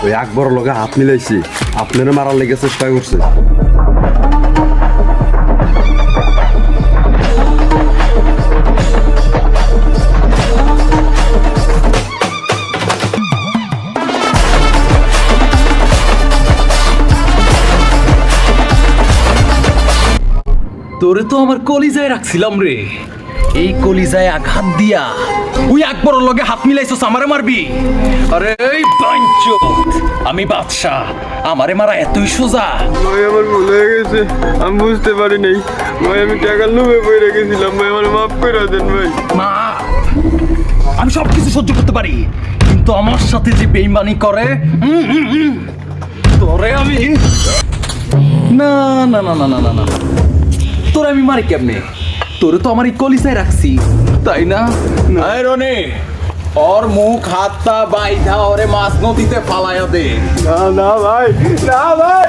ওই আকবর লগে হাত মিলাইছি, আপনারা মারার লেগে চেষ্টা করছে। তোরে তো আমার কলিজায় রাখছিলাম রে, এই কলিজায় আঘাত দিয়া ওই আকবর লগে হাত মিলাইছস আমারে মারবি? আরে এই বাঞ্চোত, আমি বাদশাহ, আমারে মারা এতই সোজা? ভাই আমার ভুল হয়ে গেছে, আমি বুঝতে পারি নাই ভাই, আমি টাকা লোভে পড়ে গেছিলাম ভাই, আমার মাফ করে দেন ভাই। মা, আমি সব কিছু সহ্য করতে পারি, কিন্তু আমার সাথে যে বেইমানি করে তোরে আমি না না না না না না না তোরে আমি মারি কেমনে? তোরে তো আমার এই কলিজায় রাখছি, তাই না? এই রনি, ওর মুখ হাতটা বাইধা ওরে মাছ নদীতে ফালাইয়া দে। না না ভাই, না ভাই।